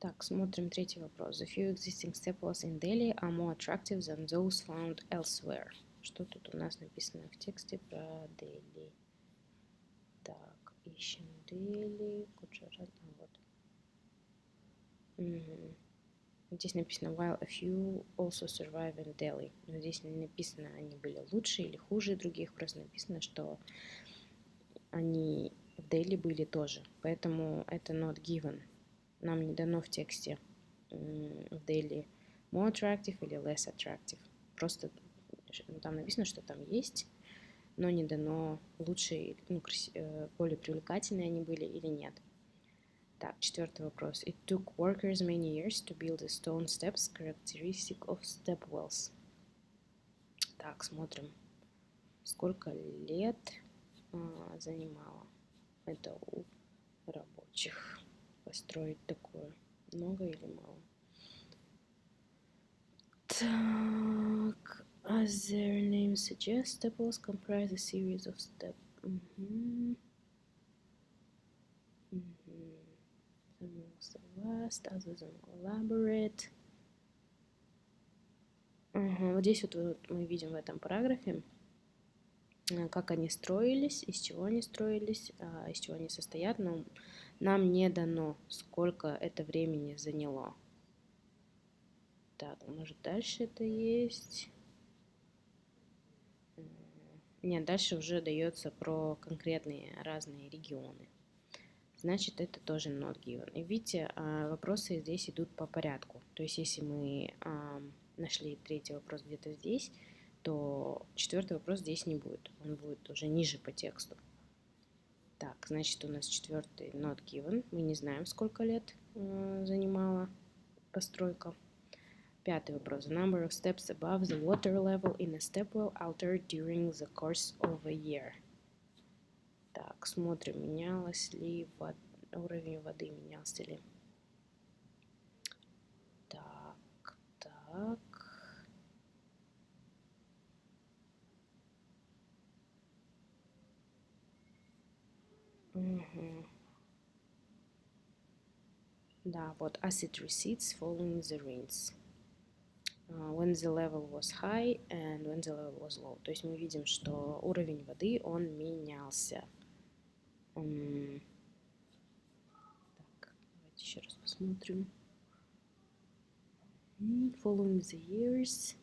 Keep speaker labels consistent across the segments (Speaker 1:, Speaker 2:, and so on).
Speaker 1: Так, смотрим третий вопрос. The few existing stepwells in Delhi are more attractive than those found elsewhere. Что тут у нас написано в тексте про Дели? Так, ищем Дели, Гуджарат, вот. Угу. Здесь написано while a few also survive in Delhi. Но здесь не написано, они были лучше или хуже других, просто написано, что они в Дели были тоже. Поэтому это not given. Нам не дано в тексте в Дели more attractive или less attractive. Просто там написано, что там есть, но не дано лучше, более привлекательные они были или нет. Так, четвертый вопрос. It took workers many years to build the stone steps characteristic of stepwells. Так, смотрим. Сколько лет занимало это у рабочих построить такое? Много или мало? Так, as their name suggests, stepwells comprise a series of steps. Some walls are vast, others are elaborate. Вот здесь вот мы видим в этом параграфе, как они строились, из чего они строились, из чего они состоят, но нам не дано, сколько это времени заняло. Так, может дальше это есть? Нет, дальше уже дается про конкретные разные регионы. Значит, это тоже not given. И видите, вопросы здесь идут по порядку. То есть, если мы нашли третий вопрос где-то здесь, то четвертый вопрос здесь не будет. Он будет уже ниже по тексту. Так, значит, у нас четвертый not given. Мы не знаем, сколько лет занимала постройка. Пятый вопрос. The number of steps above the water level in a stepwell altered during the course of a year. Так, смотрим, менялось ли уровень воды, менялся ли. Так. Угу. Да, вот as it recedes following the rains. When the level was high and when the level was low. То есть мы видим, что уровень воды, он менялся. Так, давайте еще раз посмотрим. Following the years,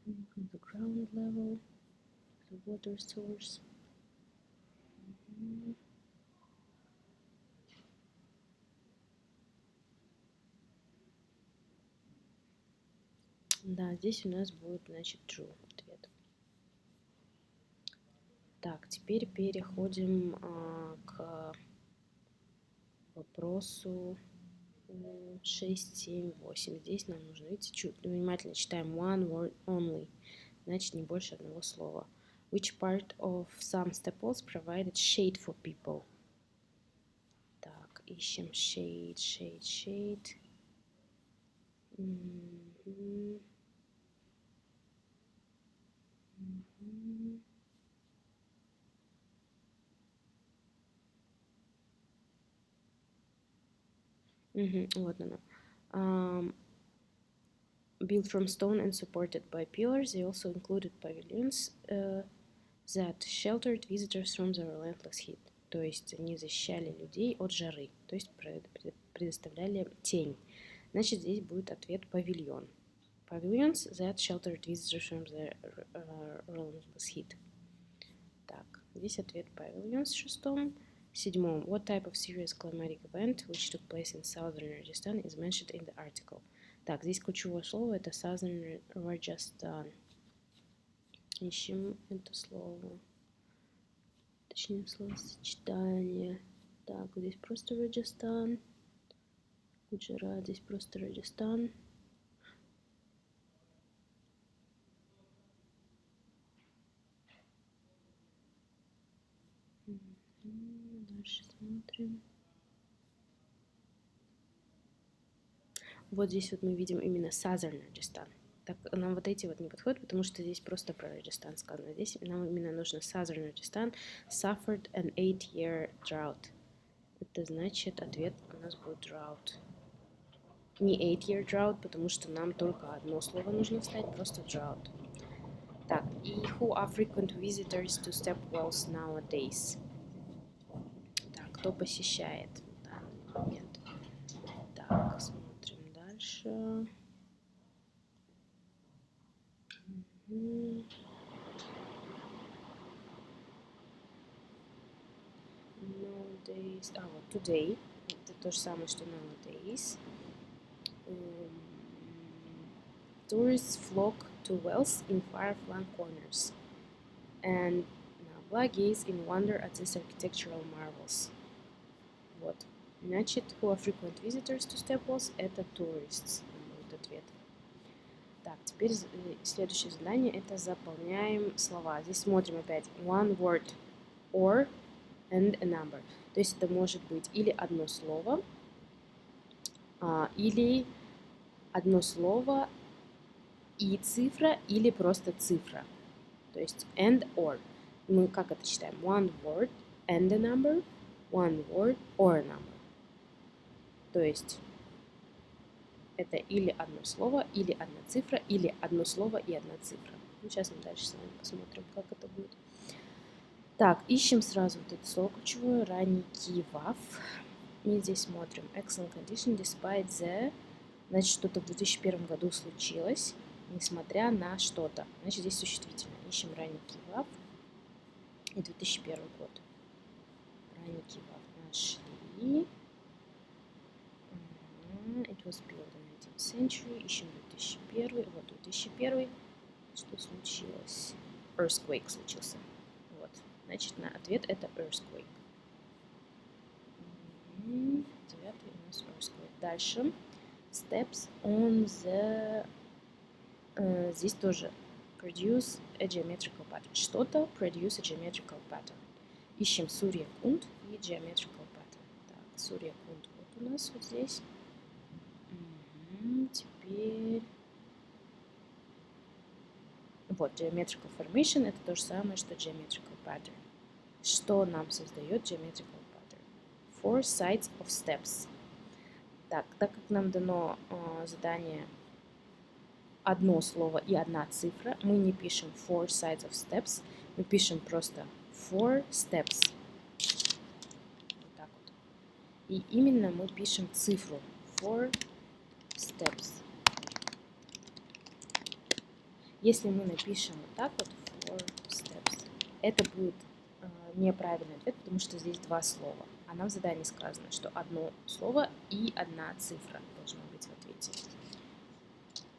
Speaker 1: the ground level, the water source. Да, здесь у нас будет, значит, true ответ. Так, теперь переходим к вопросу 6, 7, 8. Здесь нам нужно, видите, чуть внимательно читаем one word only, значит, не больше одного слова. Which part of some stepwells provided shade for people? Так, ищем shade. Вот оно. Built from stone and supported by pillars, they also included pavilions that sheltered visitors from the relentless heat. То есть они защищали людей от жары, то есть предоставляли тень. Значит, здесь будет ответ павильон. Pavilions that sheltered visitors from the relentless heat. Так, здесь ответ pavilions в шестом. Седьмом. What type of serious climatic event which took place in southern Rajasthan is mentioned in the article? Так, здесь ключевое слово это southern Rajasthan. Ищем это слово. Точнее, словосочетание. Так, здесь просто Rajasthan. Гуджарат, здесь просто Rajasthan. Дальше смотрим. Вот здесь вот мы видим именно Southern Rajasthan. Так, нам вот эти вот не подходят, потому что здесь просто про Раджастан сказано. Здесь нам именно нужно Southern Rajasthan suffered an 8-year drought. Это значит, ответ у нас будет drought. Не 8-year drought, потому что нам только одно слово нужно вставить, просто drought. Так, и who are frequent visitors to Stepwells nowadays? Так, кто посещает в данный момент? Так, смотрим дальше. Nowadays. А, вот today. Это то же самое, что nowadays. Tourists flock to wells in far-flung corners and now gaze in wonder at these architectural marvels. Вот. Значит, who are frequent visitors to Stepwells? Это tourists. Будет ответ. Так, теперь следующее задание – это заполняем слова. Здесь смотрим опять one word or and a number. То есть это может быть или одно слово, или одно слово и цифра, или просто цифра. То есть and or. Мы как это читаем? One word and a number, one word or a number. То есть это или одно слово, или одна цифра, или одно слово и одна цифра. Ну, сейчас мы дальше с вами посмотрим, как это будет. Так, ищем сразу вот это слово ключевое, ранний кивав. И здесь смотрим excellent condition despite the, значит, что-то в 2001 году случилось, несмотря на что-то. Значит, здесь существительное. Ищем ранний кивав и 2001 год. Ранний кивав нашли. It was built in 19th century. Ищем 2001. Вот 2001. Что случилось? Earthquake случился. Вот. Значит, на ответ это earthquake. Девятый у нас earthquake. Дальше. Steps on the... здесь тоже produce a geometrical pattern. Что-то produce a geometrical pattern. Ищем Сурья Кунд и geometrical pattern. Так, Сурья Кунд вот у нас вот здесь. Теперь... Вот, geometrical formation это то же самое, что geometrical pattern. Что нам создает geometrical pattern? Four sides of steps. Так как нам дано задание одно слово и одна цифра, мы не пишем four sides of steps, мы пишем просто four steps. Вот так вот. И именно мы пишем цифру four steps. Если мы напишем вот так вот four steps, это будет неправильный ответ, потому что здесь два слова. А нам в задании сказано, что одно слово и одна цифра должна быть в ответе.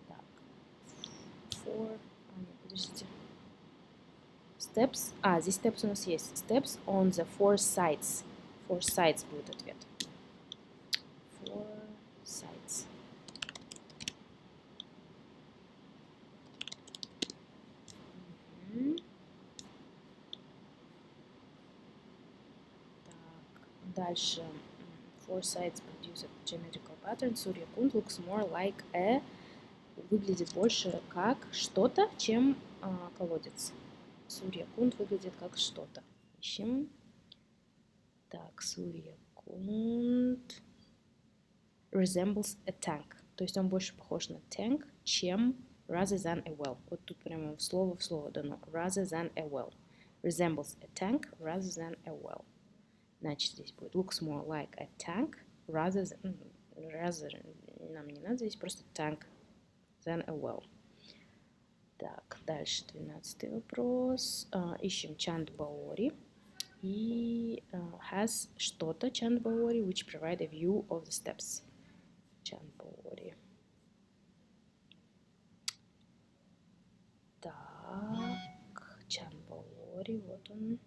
Speaker 1: Так. Four. Нет, подождите. Steps. Здесь steps у нас есть. Steps on the four sides. Four sides будет ответ. Four sides. Дальше. Four sides produce a geometrical pattern. Сурья Кунд looks more like a... Выглядит больше как что-то, чем колодец. Сурья Кунд выглядит как что-то. Ищем. Так, Сурья Кунд resembles a tank. То есть он больше похож на tank, чем rather than a well. Вот тут прямо слово в слово дано. Rather than a well. Resembles a tank rather than a well. Значит, здесь будет looks more like a tank rather than... нам не надо здесь просто tank than a well. Так, дальше 12-й вопрос. Ищем Чанд Баори. И has что-то Чанд Баори, which provide a view of the steps. Чанд Баори. Так, Чанд Баори, вот он.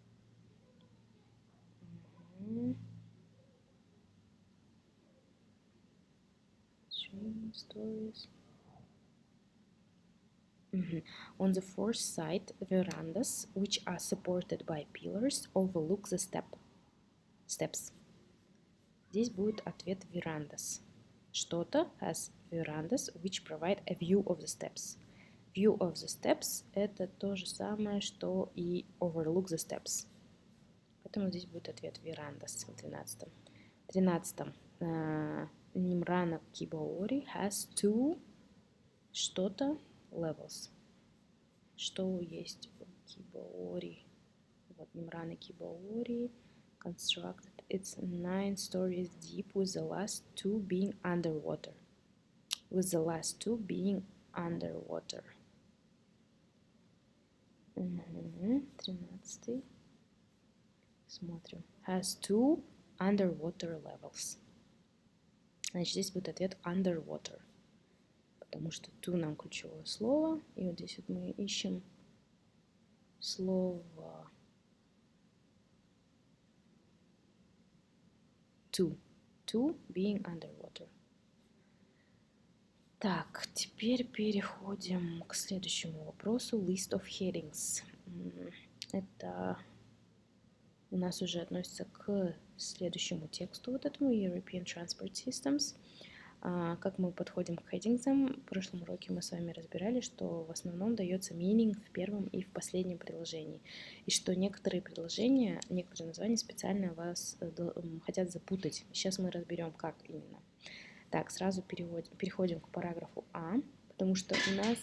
Speaker 1: Stories. On the fourth side, verandas, which are supported by pillars, overlook the steps. Здесь будет ответ verandas. Что-то has verandas, which provide a view of the steps. View of the steps – это то же самое, что и overlook the steps. Поэтому здесь будет ответ verandas в 12-м. 13. Нимрана Кибаори has two что-то levels. Что есть у Кибаори? Вот Нимрана Кибаори constructed its 9 stories deep with the last two being underwater. With the last two being underwater. 13. Смотрим. Has two underwater levels. Значит, здесь будет ответ underwater. Потому что to нам ключевое слово. И вот здесь вот мы ищем слово to. To being underwater. Так, теперь переходим к следующему вопросу. List of headings. Это у нас уже относится к следующему тексту, вот этому European Transport Systems. Как мы подходим к headings'ам, в прошлом уроке мы с вами разбирали, что в основном дается meaning в первом и в последнем предложении, и что некоторые предложения, некоторые названия специально вас хотят запутать. Сейчас мы разберем, как именно. Так, сразу переходим к параграфу А, потому что у нас